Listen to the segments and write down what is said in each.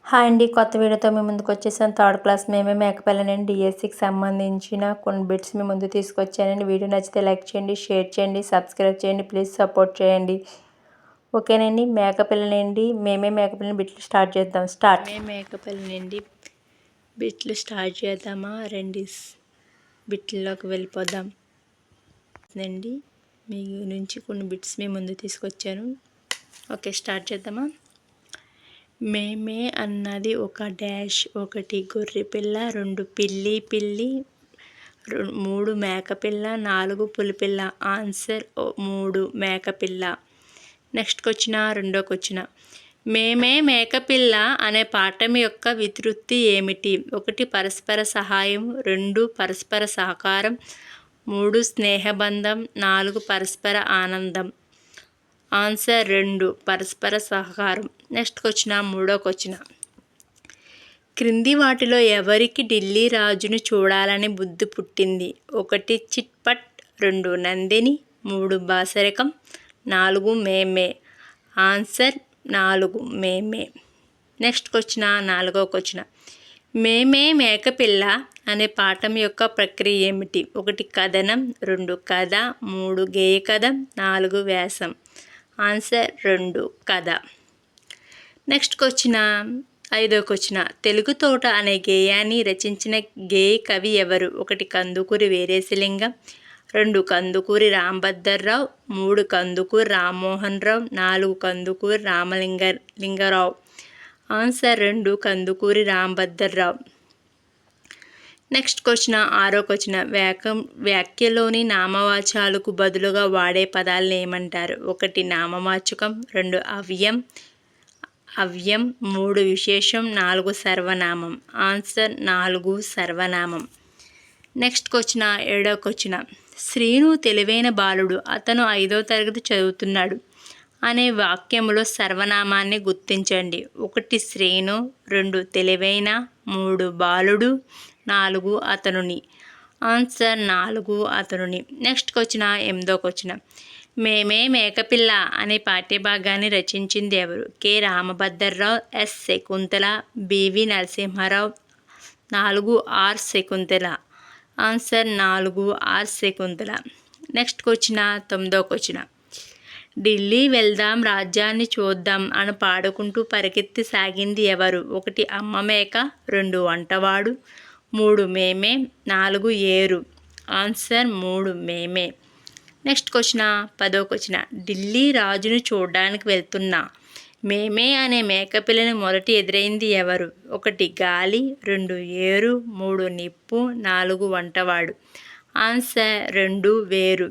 Hi అండి, కొత్త వీడియోతో మీ ముందుకు వచ్చేసాను. థర్డ్ క్లాస్ మేమే మేకపిల్లనండి డిఎస్సికి సంబంధించిన కొన్ని బిట్స్ మీ ముందు తీసుకొచ్చానండి. వీడియో నచ్చితే లైక్ చేయండి, షేర్ చేయండి, సబ్స్క్రైబ్ చేయండి, ప్లీజ్ సపోర్ట్ చేయండి. ఓకేనండి. మేకపిల్లనండి మేమే మేకపిల్లని బిట్లు స్టార్ట్ చేద్దాం. మేకపిల్లనండి బిట్లు స్టార్ట్ చేద్దామా? రండి బిట్లలోకి వెళ్ళిపోదాం అండి. మీ నుంచి కొన్ని బిట్స్ మీ ముందు తీసుకొచ్చాను. ఓకే, స్టార్ట్ చేద్దామా? మేమే అన్నది ఒక డాష్. 1 గొర్రెపిల్ల, 2 పిల్లి, 3 మేకపిల్ల, 4 పులిపిల్ల. ఆన్సర్ 3 మేకపిల్ల. నెక్స్ట్ రెండో క్వశ్చన్. మేమే మేకపిల్ల అనే పాఠం యొక్క వివృత్తి ఏమిటి? 1 పరస్పర సహాయం, 2 పరస్పర సహకారం, 3 స్నేహబంధం, 4 పరస్పర ఆనందం. ఆన్సర్ 2 పరస్పర సహకారం. నెక్స్ట్ మూడో క్వశ్చన్. క్రింది వాటిలో ఎవరికి ఢిల్లీ రాజును చూడాలని బుద్ధి పుట్టింది? 1 చిట్పట్, 2 నందిని, 3 బాసరికం, 4 మేమే. ఆన్సర్ 4 మేమే. నెక్స్ట్ నాలుగో క్వశ్చన్. మేమే మేకపిల్ల అనే పాఠం యొక్క ప్రక్రియ ఏమిటి? 1 కథనం, 2 కథ, 3 గేయ కథ, 4 వ్యాసం. ఆన్సర్ 2 కథ. నెక్స్ట్ ఐదో క్వశ్చన్. తెలుగు తోట అనే గేయాన్ని రచించిన గేయ కవి ఎవరు? 1 కందుకూరి వీరేశలింగం, 2 కందుకూరి రాంభద్రరావు, 3 కందుకూరి రామ్మోహన్ రావు, 4 కందుకూరి రామలింగరావు. ఆన్సర్ 2 కందుకూరి రాంభద్రరావు. నెక్స్ట్ ఆరో క్వశ్చన్. వ్యాఖ్యలోని నామవాచకాలకు బదులుగా వాడే పదాలను ఏమంటారు? 1 నామవాచకం, 2 అవ్యయం, 3 విశేషం, 4 సర్వనామం. ఆన్సర్ 4 సర్వనామం. నెక్స్ట్ ఏడో క్వశ్చన్. శ్రీను తెలివైన బాలుడు, అతను 5వ తరగతి చదువుతున్నాడు అనే వాక్యంలో సర్వనామాన్ని గుర్తించండి. 1 శ్రీను, 2 తెలివైన, 3 బాలుడు, 4 అతనుని. ఆన్సర్ 4 అతనుని. నెక్స్ట్ ఎనిమిదో క్వశ్చన్. మేమే మేకపిల్ల అనే పాఠ్యభాగాన్ని రచించింది ఎవరు? K Ramabhadrarao, S Shakuntala, BV Narasimharao, 4 R Shakuntala. Answer 4 R Shakuntala. Next తొమ్మిదో క్వశ్చన్. ఢిల్లీ వెళ్దాం రాజ్యాన్ని చూద్దాం అని పాడుకుంటూ పరిగెత్తి సాగింది ఎవరు? 1 అమ్మ మేక, 2 వంటవాడు, 3 మేమే, 4 ఏరు. ఆన్సర్ 3 మేమే. నెక్స్ట్ పదో క్వశ్చన్. ఢిల్లీ రాజును చూడడానికి వెళ్తున్నా మేమే అనే మేకపిల్లని మొదటి ఎదురైంది ఎవరు? 1 గాలి, 2 ఏరు, 3 నిప్పు, 4 వంటవాడు. ఆన్సర్ 2 వేరు.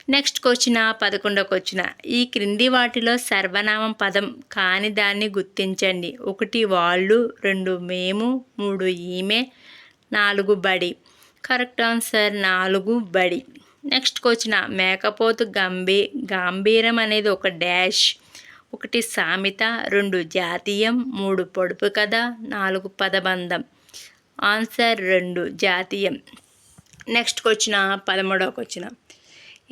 నెక్స్ట్ 11వ క్వశ్చన్. ఈ క్రింది వాటిలో సర్వనామం పదం కాని దాన్ని గుర్తించండి. 1 వాళ్ళు, 2 మేము, 3 ఈమె, 4 బడి. కరెక్ట్ ఆన్సర్ 4 బడి. నెక్స్ట్ మేకపోతు గాంభీరం అనేది ఒక డాష్. 1 సామెత, 2 జాతీయం, 3 పొడుపు కథ, 4 పదబంధం. ఆన్సర్ 2 జాతీయం. నెక్స్ట్ 13వ క్వశ్చన్.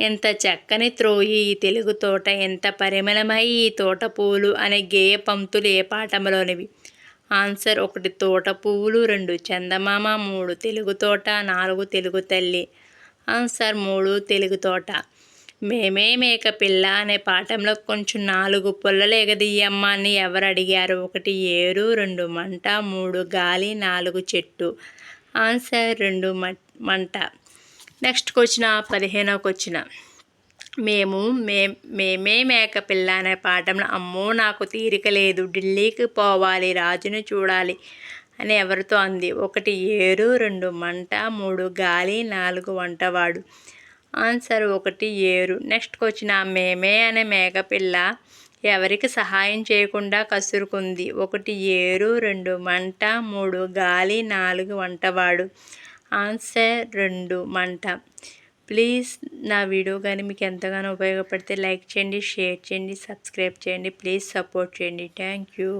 ఎంత చక్కని త్రోయి ఈ తెలుగు తోట, ఎంత పరిమళమై ఈ తోట పూలు అనే గేయ పంక్తులు ఏ పాఠంలోనివి? ఆన్సర్ 1 తోట పువ్వులు, 2 చందమామ, 3 తెలుగు తోట, 4 తెలుగు తల్లి. ఆన్సర్ 3 తెలుగు తోట. మేమే మేకపిల్ల అనే పాఠంలో కొంచెం 4 పుల్లలు ఎగదీయమ్మ అని ఎవరు అడిగారు? 1 ఏరు, 2 మంట, 3 గాలి, 4 చెట్టు. ఆన్సర్ 2 మంట. నెక్స్ట్ 15వ క్వశ్చన్. మేమే మేకపిల్ల అనే పాఠంలో అమ్మో నాకు తీరిక లేదు, ఢిల్లీకి పోవాలి, రాజును చూడాలి అని ఎవరితో అంది? 1 ఏరు, 2 మంట, 3 గాలి, 4 వంటవాడు. ఆన్సర్ 1 ఏరు. నెక్స్ట్ మేమే అనే మేకపిల్ల ఎవరికి సహాయం చేయకుండా కసురుకుంది? 1 ఏరు, 2 మంట, 3 గాలి, 4 వంటవాడు. ఆన్సర్ 2 మంట. ప్లీజ్ నా వీడియో కానీ మీకు ఎంతగానో ఉపయోగపడితే లైక్ చేయండి, షేర్ చేయండి, సబ్స్క్రైబ్ చేయండి, ప్లీజ్ సపోర్ట్ చేయండి. Thank you.